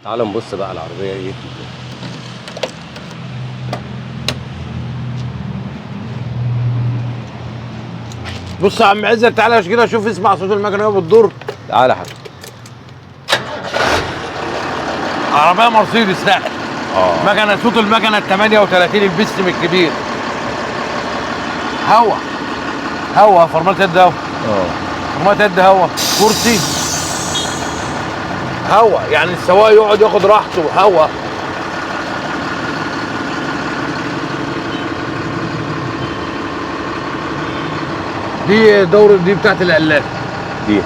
تعال نبص بقى على العربيه ايه. بص يا عم عزت، تعالى كده شوف، اسمع صوت المكنه وهي بتدور. تعالى يا حبيبي. عربيه مرسيدس. لا مكنه، صوت المكنه ال 38 البستم الكبير. هوا فرمات يد هوا. فرمات يد هوا، كرسي هوا، يعني السواق يقعد ياخد راحته. هوا دي دورة دي بتاعت القلاب دي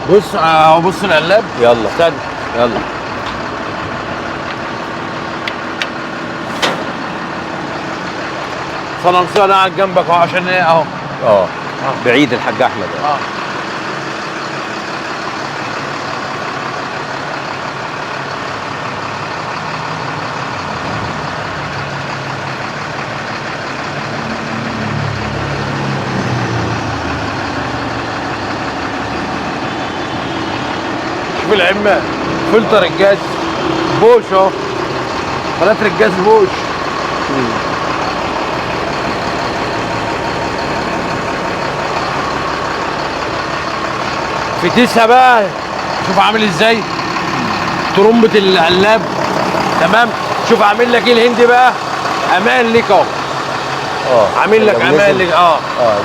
بص بص القلاب. يلا استنى يلا. صنمسيه انا قاعد جنبك اهو، عشان ايه اهو. بعيد الحاج احمد. شوف العمة، فلتر الجاز بوش اهو، فلاتر الجاز بوش. فتيسها بقى شوف عامل ازاي، ترمبة القلاب تمام. شوف عامل لك ايه الهندي بقى، امان ليك اهو. عامل لك امان ليك.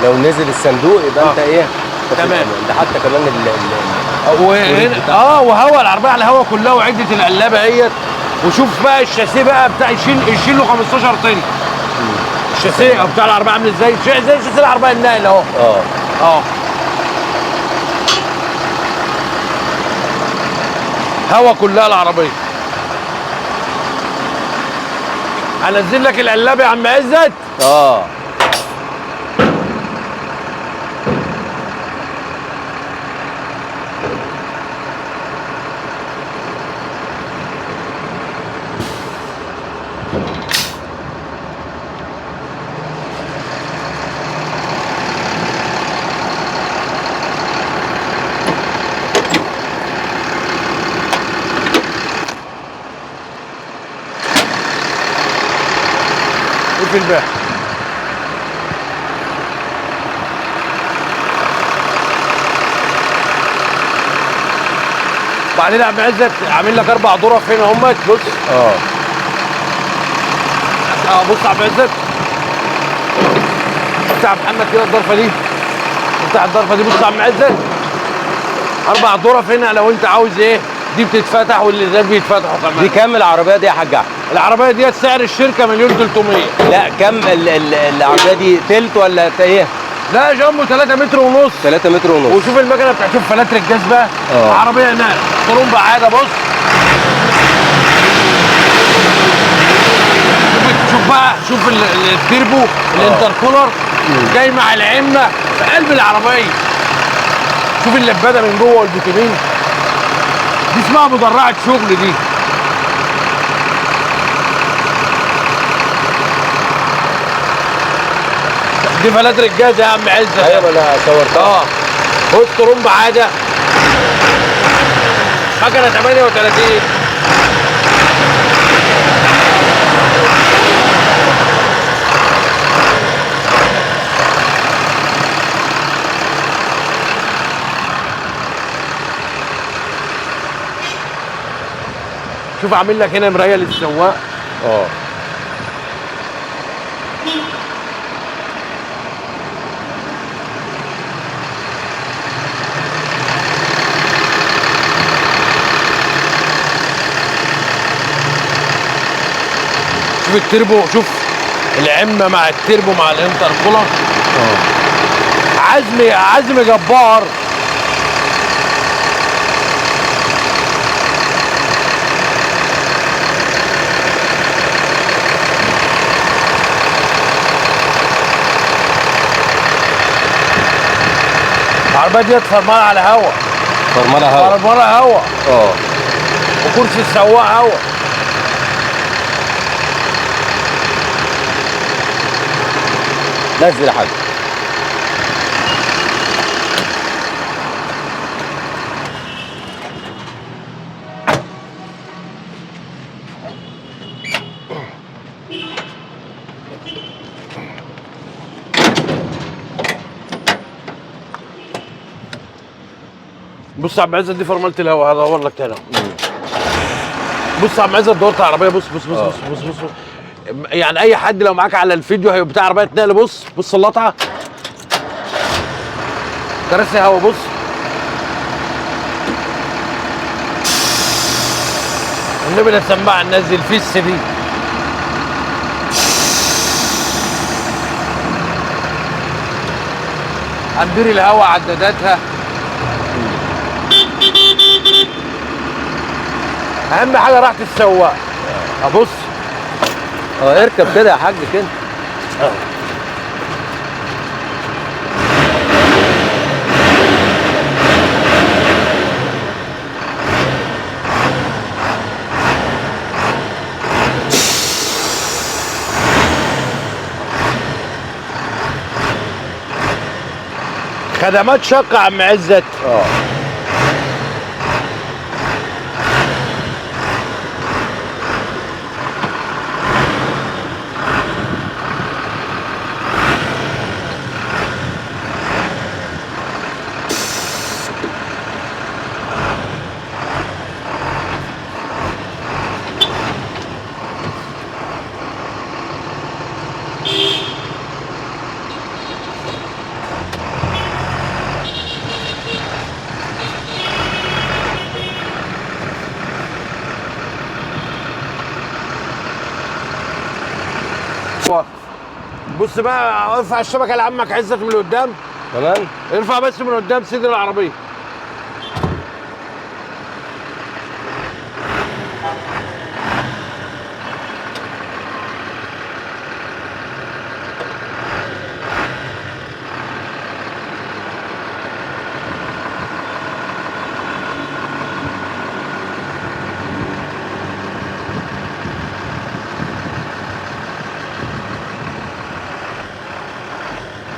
لو نزل الصندوق يبقى انت ايه تمام. ده حتى كمان وهنا وهوا العربيه على هوا كلها، وعده القلابه اهيت. وشوف بقى الشاسيه بقى بتاع يشيل له 15 طن. الشاسيه بتاع العربيه عامل ازاي، زي شاسيه العربيه النقل اهو. هوا كلها العربيه. هنزل لك القلابه يا عم عزت. في الباب بعدين يا عم عزت عامل لك 4 ظرف هنا همت. بص بص يا عم عزت، افتح محمد كده الضرفه دي، افتح الضرفه دي. بص يا عم عزت، 4 ظرف هنا لو انت عاوز ايه. دي بتتفتح واللي ده بيتفتحوا كمان. دي كام العربيه دي يا حاج احمد؟ العربيه ديت سعر الشركه 1.300.000. لا كام العربيه دي، تلت ولا ايه؟ لا جنبه 3 متر ونص. 3 متر ونص. وشوف المكنه بتاعت، شوف فلاتر الجاز بقى. عربيه نقل طرمبه عاده. بص شوف بقى، شوف التربو الانتركولر جاي مع العمه في قلب العربيه. شوف اللباده من جوه والبوتومين دي اسمها مدرعه شغل دي. دي فلاتر الجاز يا عم عزت. ايوه انا صورتها. بص طرمبه عاده، مكنه 38. شوف عامل لك هنا مرايه للسواق. شوف التربو، شوف العمه مع التربو مع الانتركولر. عزم جبار. العربيه ديت فرمانه على هوا. فرمانه هوا. فرمانه هوا. وكرسي السواق هوا. نزل يا حاج. بص يا عم عزت، دي فرمله الهواء، هدور لك تاني. بص يا عم عزت، دورت على العربيه. بص بص بص بص بص بص, بص. يعني اي حد لو معاك على الفيديو هيبقى بتاع عربيه نقل. بص بص اللطعه، كراسي هوا. بص النبي لا سماعه ننزل فيه السي دي. هندير الهوا عداداتها. اهم حاجه راحه السواق. ابص اركب كده يا حاج كده. خدمات شقه يا عم عزت. بص بقى، ارفع الشبكه لعمك عزت من قدام. تمام. ارفع بس من قدام صدر العربيه.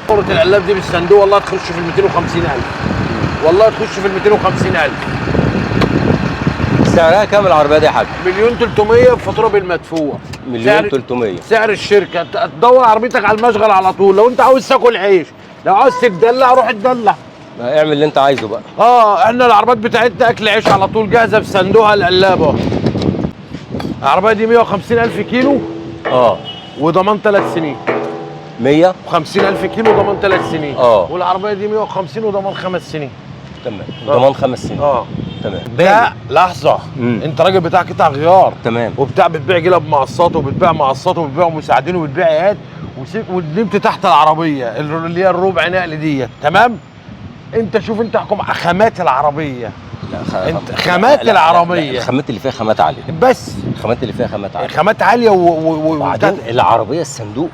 صورة القلاب دي بالصندوق والله تخش في ال 250,000. والله تخش في ال 250,000. سعرها كام العربيه دي يا حاج؟ 1,300,000 بفاتوره بالمدفوع. 1,300,000 سعر الشركه. تدور عربيتك على المشغل على طول. لو انت عاوز تاكل عيش، لو عاوز تتدلع روح اتدلع. اعمل اللي انت عايزه بقى. احنا العربيات بتاعتنا اكل عيش على طول، جاهزه بصندوقها القلابه. العربيه دي 150,000 كيلو. وضمان 3 سنين. 150,000 كيلو ضمان 3 سنين. والعربيه دي 150 وضمان 5 سنين. تمام. ضمان 5 سنين. تمام. لا لحظه. انت راجل بتاع قطع غيار. تمام. بتبيع جلب مقصات، وبتبيع مقصات، وبتبيع مساعدين، وبتبيع ايات، ونمت تحت العربيه اللي هي الربع نقل ديت. تمام. انت شوف، انت احكم خامات العربيه. انت خامات العربيه. الخامات اللي فيها خامات عاليه. بس الخامات اللي فيها خامات عاليه. خامات عاليه وبعدين العربيه الصندوق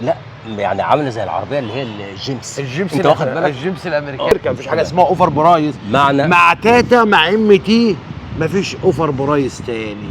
لا يعني عامله زي العربيه اللي هي الجيمس. انت واخد بالك؟ الجيمس الامريكي. مفيش حاجه اسمها اوفر برايس. معنى مع تاتا مع ام تي مفيش اوفر برايس تاني.